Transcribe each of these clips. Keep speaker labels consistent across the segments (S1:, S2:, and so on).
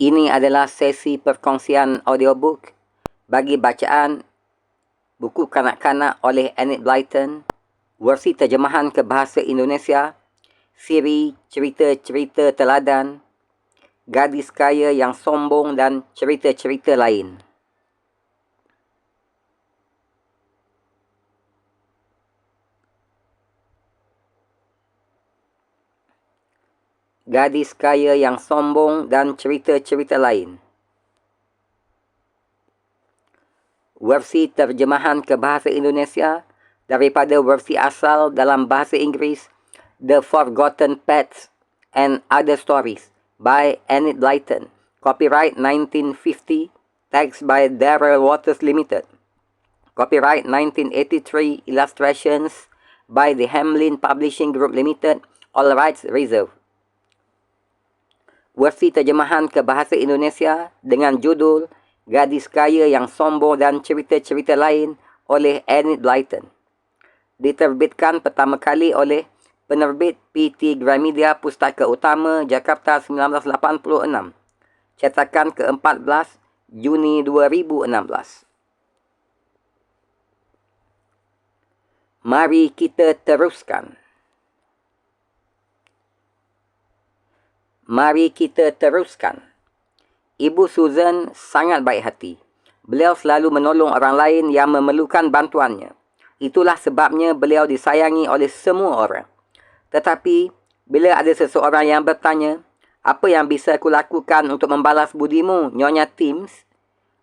S1: Ini adalah sesi perkongsian audiobook bagi bacaan buku kanak-kanak oleh Enid Blyton, versi terjemahan ke bahasa Indonesia, siri cerita-cerita teladan, gadis kaya yang sombong dan cerita-cerita lain. Gadis kaya yang sombong dan cerita-cerita lain. Versi terjemahan ke bahasa Indonesia daripada versi asal dalam bahasa Inggeris, The Forgotten Pets and Other Stories by Enid Blyton. Copyright 1950, text by Darrell Waters Limited. Copyright 1983, illustrations by the Hamlin Publishing Group Limited, all rights reserved. Versi terjemahan ke bahasa Indonesia dengan judul Gadis Kaya yang Sombong dan Cerita-Cerita Lain oleh Enid Blyton. Diterbitkan pertama kali oleh penerbit PT Gramedia Pustaka Utama, Jakarta 1986. Cetakan ke-14, Juni 2016. Mari kita teruskan. Mari kita teruskan. Ibu Susan sangat baik hati. Beliau selalu menolong orang lain yang memerlukan bantuannya. Itulah sebabnya beliau disayangi oleh semua orang. Tetapi, bila ada seseorang yang bertanya, apa yang bisa aku lakukan untuk membalas budimu, Nyonya Timms?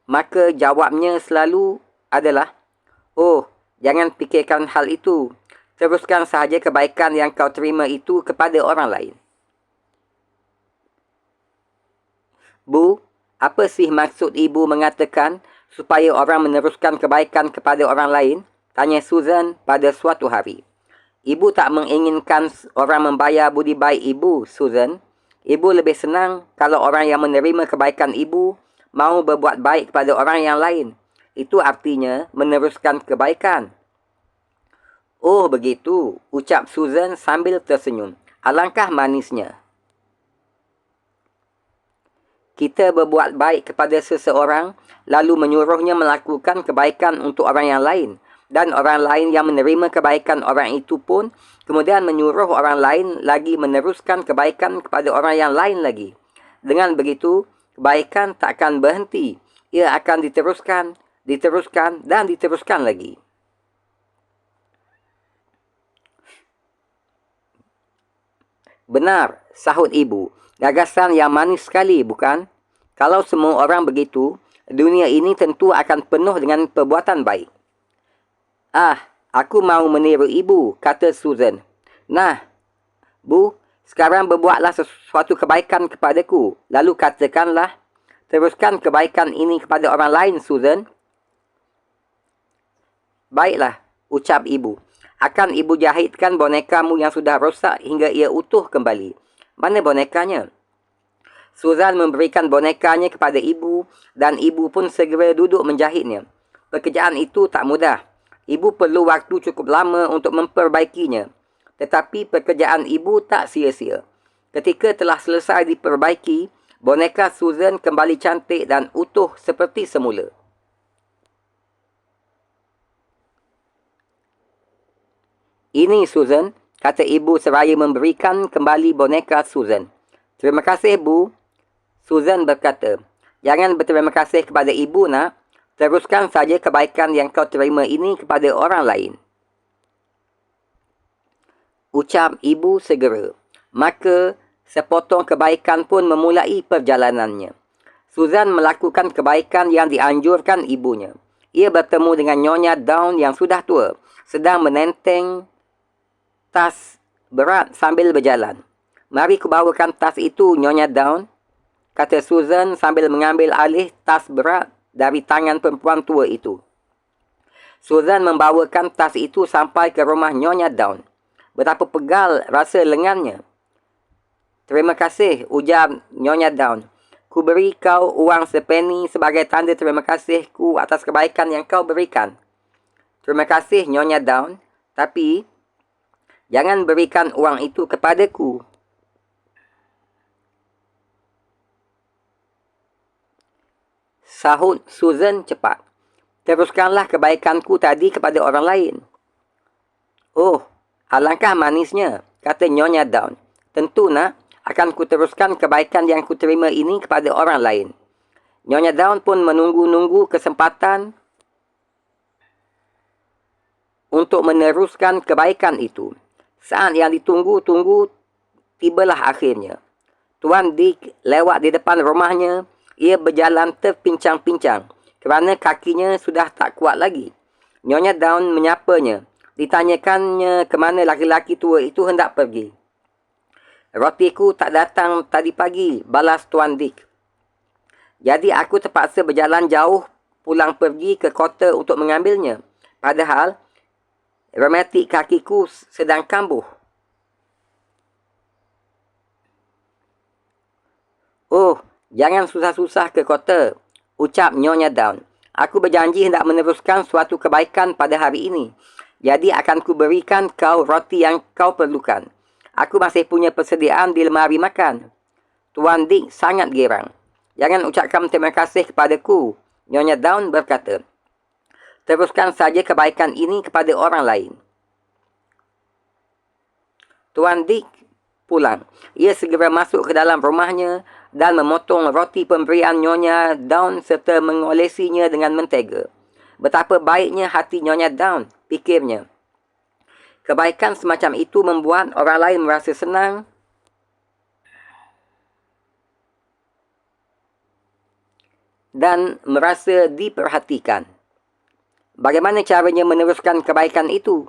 S1: Maka jawabnya selalu adalah, oh, jangan fikirkan hal itu. Teruskan sahaja kebaikan yang kau terima itu kepada orang lain. Bu, apa sih maksud ibu mengatakan supaya orang meneruskan kebaikan kepada orang lain? Tanya Susan pada suatu hari. Ibu tak menginginkan orang membayar budi baik ibu, Susan. Ibu lebih senang kalau orang yang menerima kebaikan ibu mahu berbuat baik kepada orang yang lain. Itu artinya meneruskan kebaikan. Oh begitu, ucap Susan sambil tersenyum. Alangkah manisnya. Kita berbuat baik kepada seseorang, lalu menyuruhnya melakukan kebaikan untuk orang yang lain. Dan orang lain yang menerima kebaikan orang itu pun, kemudian menyuruh orang lain lagi meneruskan kebaikan kepada orang yang lain lagi. Dengan begitu, kebaikan tak akan berhenti. Ia akan diteruskan, dan diteruskan lagi. Benar, sahut ibu. Gagasan yang manis sekali, bukan? Kalau semua orang begitu, dunia ini tentu akan penuh dengan perbuatan baik. Ah, aku mahu meniru ibu, kata Susan. Nah, Bu, sekarang berbuatlah sesuatu kebaikan kepadaku. Lalu katakanlah, teruskan kebaikan ini kepada orang lain, Susan. Baiklah, ucap ibu. Akan ibu jahitkan bonekamu yang sudah rosak hingga ia utuh kembali. Mana bonekanya? Susan memberikan bonekanya kepada ibu dan ibu pun segera duduk menjahitnya. Pekerjaan itu tak mudah. Ibu perlu waktu cukup lama untuk memperbaikinya. Tetapi pekerjaan ibu tak sia-sia. Ketika telah selesai diperbaiki, boneka Susan kembali cantik dan utuh seperti semula. Ini Susan, kata ibu seraya memberikan kembali boneka Susan. Terima kasih, Bu. Susan berkata, jangan berterima kasih kepada ibu, nak. Teruskan saja kebaikan yang kau terima ini kepada orang lain. Ucap ibu segera. Maka, sepotong kebaikan pun memulai perjalanannya. Susan melakukan kebaikan yang dianjurkan ibunya. Ia bertemu dengan Nyonya Dawn yang sudah tua, sedang menenteng tas berat sambil berjalan. Mari kubawakan tas itu, Nyonya Dawn, kata Susan sambil mengambil alih tas berat dari tangan perempuan tua itu. Susan membawakan tas itu sampai ke rumah Nyonya Dawn. Betapa pegal rasa lengannya. Terima kasih, ujar Nyonya Dawn. Ku beri kau uang sepeni sebagai tanda terima kasihku atas kebaikan yang kau berikan. Terima kasih, Nyonya Dawn. Tapi, jangan berikan uang itu kepadaku. sahut Susan cepat. Teruskanlah kebaikanku tadi kepada orang lain. Oh, alangkah manisnya, kata Nyonya Dawn. Tentu nak, akan kuteruskan kebaikan yang kuterima ini kepada orang lain. Nyonya Dawn pun menunggu-nunggu kesempatan untuk meneruskan kebaikan itu. Saat yang ditunggu-tunggu tibalah akhirnya. Tuan Dick lewat di depan rumahnya. Ia berjalan terpincang-pincang kerana kakinya sudah tak kuat lagi. Nyonya Dawn menyapanya. Ditanyakannya ke mana laki-laki tua itu hendak pergi. Rotiku tak datang tadi pagi, balas Tuan Dick. Jadi aku terpaksa berjalan jauh pulang pergi ke kota untuk mengambilnya. Padahal rematik kakiku sedang kambuh. Oh, jangan susah-susah ke kota, ucap Nyonya Dawn. Aku berjanji hendak meneruskan suatu kebaikan pada hari ini. Jadi akan kuberikan kau roti yang kau perlukan. Aku masih punya persediaan di lemari makan. Tuan Dick sangat girang. Jangan ucapkan terima kasih kepadaku, Nyonya Dawn berkata. Teruskan saja kebaikan ini kepada orang lain. Tuan Dick pulang. Ia segera masuk ke dalam rumahnya dan memotong roti pemberian Nyonya Dawn serta mengolesinya dengan mentega. Betapa baiknya hati Nyonya Dawn, pikirnya. Kebaikan semacam itu membuat orang lain merasa senang dan merasa diperhatikan. Bagaimana caranya meneruskan kebaikan itu?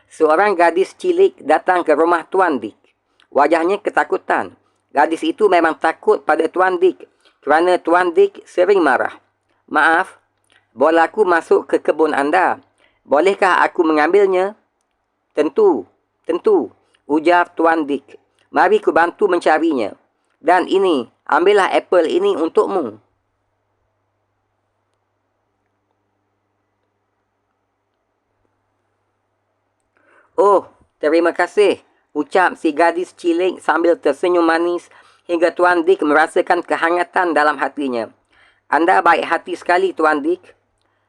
S1: Seorang gadis cilik datang ke rumah Tuan Dick. Wajahnya ketakutan. Gadis itu memang takut pada Tuan Dick kerana Tuan Dick sering marah. Maaf, bolaku masuk ke kebun anda. Bolehkah aku mengambilnya? Tentu, ujar Tuan Dick. Mari ku bantu mencarinya. Dan ini, ambillah apel ini untukmu. Oh, terima kasih, ucap si gadis cilik sambil tersenyum manis hingga Tuan Dick merasakan kehangatan dalam hatinya. Anda baik hati sekali, Tuan Dick.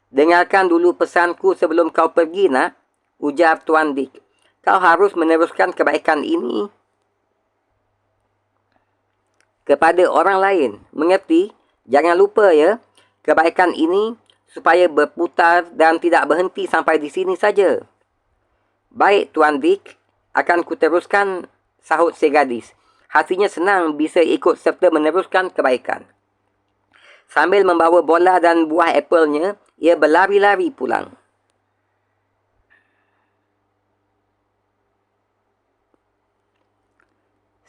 S1: Dengarkan dulu pesanku sebelum kau pergi, nak, ujar Tuan Dick. Kau harus meneruskan kebaikan ini kepada orang lain. Mengerti? Jangan lupa ya, kebaikan ini supaya berputar dan tidak berhenti sampai di sini saja. Baik, Tuan Dick, akan kuteruskan, sahut si gadis. Hatinya senang bisa ikut serta meneruskan kebaikan. Sambil membawa bola dan buah apelnya, ia berlari-lari pulang.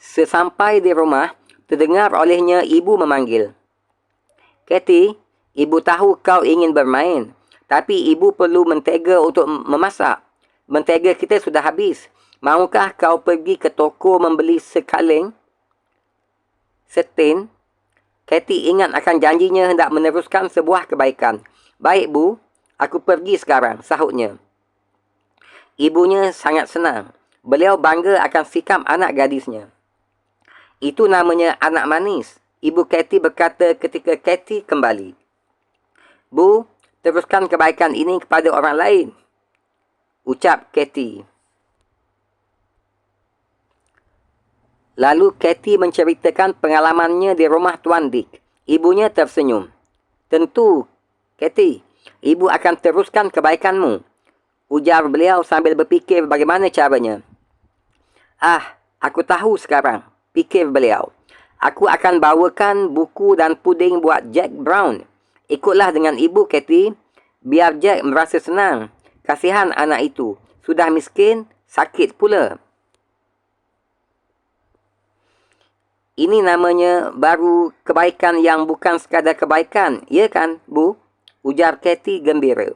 S1: Sesampai di rumah, terdengar olehnya ibu memanggil. Kathy, ibu tahu kau ingin bermain, tapi ibu perlu mentega untuk memasak. Mentega kita sudah habis. Maukah kau pergi ke toko membeli sekaleng setin? Kathy ingat akan janjinya hendak meneruskan sebuah kebaikan. Baik, Bu. Aku pergi sekarang, sahutnya. Ibunya sangat senang. Beliau bangga akan sikap anak gadisnya. Itu namanya anak manis, Ibu Kathy berkata ketika Kathy kembali. Bu, teruskan kebaikan ini kepada orang lain, ucap Kathy. Lalu Kathy menceritakan pengalamannya di rumah Tuan Dick. Ibunya tersenyum. Tentu, Kathy, ibu akan teruskan kebaikanmu, ujar beliau sambil berfikir bagaimana caranya. Ah, aku tahu sekarang, pikir beliau. Aku akan bawakan buku dan puding buat Jack Brown. Ikutlah dengan ibu, Kathy. Biar Jack merasa senang. Kasihan anak itu. Sudah miskin, sakit pula. Ini namanya baru kebaikan yang bukan sekadar kebaikan. Ya kan, Bu? Ujar Kathy gembira.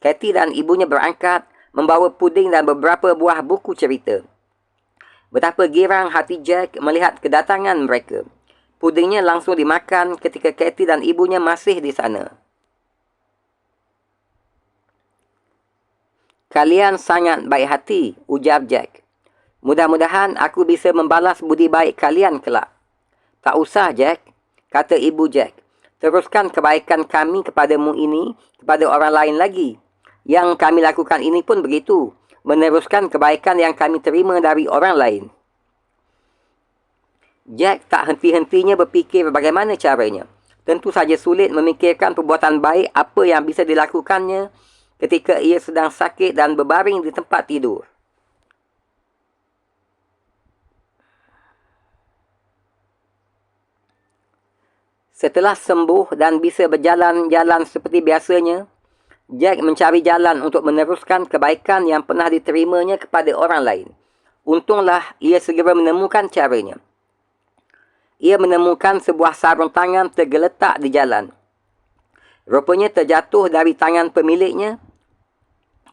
S1: Kathy dan ibunya berangkat, membawa puding dan beberapa buah buku cerita. Betapa girang hati Jack melihat kedatangan mereka. Pudingnya langsung dimakan ketika Kathy dan ibunya masih di sana. Kalian sangat baik hati, ujar Jack. Mudah-mudahan aku bisa membalas budi baik kalian kelak. Tak usah, Jack, kata ibu Jack. teruskan kebaikan kami kepadamu ini kepada orang lain lagi. Yang kami lakukan ini pun begitu, meneruskan kebaikan yang kami terima dari orang lain. Jack tak henti-hentinya berfikir bagaimana caranya. Tentu saja sulit memikirkan perbuatan baik apa yang bisa dilakukannya ketika ia sedang sakit dan berbaring di tempat tidur. Setelah sembuh dan bisa berjalan-jalan seperti biasanya, Jack mencari jalan untuk meneruskan kebaikan yang pernah diterimanya kepada orang lain. Untunglah ia segera menemukan caranya. Ia menemukan sebuah sarung tangan tergeletak di jalan. Rupanya terjatuh dari tangan pemiliknya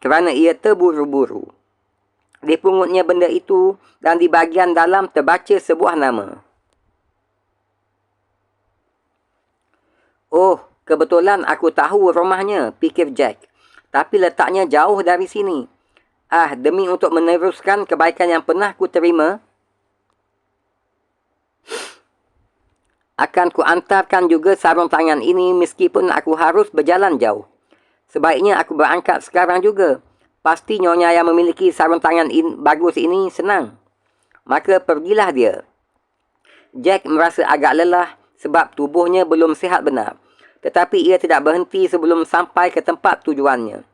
S1: kerana ia terburu-buru. Dipungutnya benda itu dan di bahagian dalam terbaca sebuah nama. Oh, kebetulan aku tahu rumahnya, fikir Jack. Tapi letaknya jauh dari sini. Demi untuk meneruskan kebaikan yang pernah ku terima, akan ku antarkan juga sarung tangan ini meskipun aku harus berjalan jauh. Sebaiknya aku berangkat sekarang juga. Pasti nyonya yang memiliki sarung tangan bagus ini senang. Maka pergilah dia. Jack merasa agak lelah sebab tubuhnya belum sihat benar. Tetapi ia tidak berhenti sebelum sampai ke tempat tujuannya.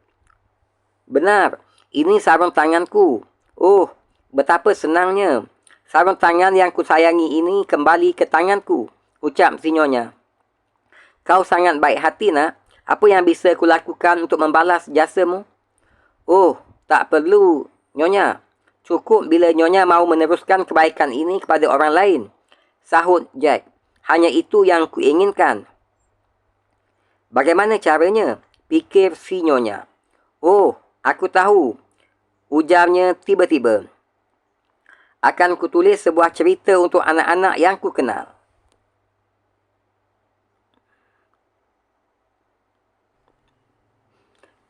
S1: Benar, ini sarung tanganku. Oh, betapa senangnya. Sarung tangan yang kusayangi ini kembali ke tanganku, ucap si nyonya. Kau sangat baik hati, nak. Apa yang bisa kulakukan untuk membalas jasamu? Oh, tak perlu, nyonya. Cukup bila nyonya mahu meneruskan kebaikan ini kepada orang lain, sahut Jack. Hanya itu yang kuinginkan. Bagaimana caranya? Pikir si nyonya. Oh, aku tahu, ujarnya tiba-tiba. Akan kutulis sebuah cerita untuk anak-anak yang ku kenal.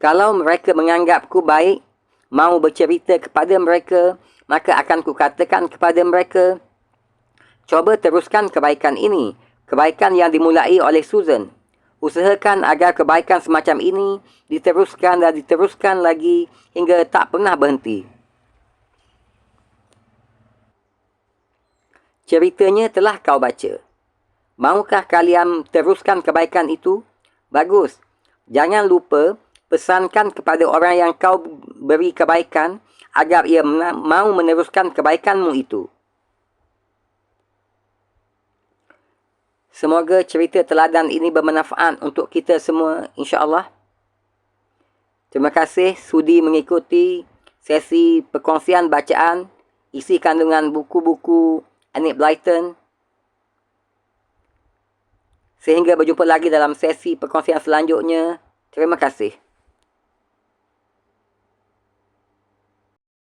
S1: Kalau mereka menganggapku baik, mau bercerita kepada mereka, maka akan kukatakan kepada mereka, cuba teruskan kebaikan ini, kebaikan yang dimulai oleh Susan. Usahakan agar kebaikan semacam ini diteruskan dan diteruskan lagi hingga tak pernah berhenti. Ceritanya telah kau baca. Maukah kalian teruskan kebaikan itu? Bagus. Jangan lupa pesankan kepada orang yang kau beri kebaikan agar ia mau meneruskan kebaikanmu itu. Semoga cerita teladan ini bermanfaat untuk kita semua, insya-Allah. Terima kasih sudi mengikuti sesi perkongsian bacaan isi kandungan buku-buku Enid Blyton. Sehingga berjumpa lagi dalam sesi perkongsian selanjutnya. Terima kasih.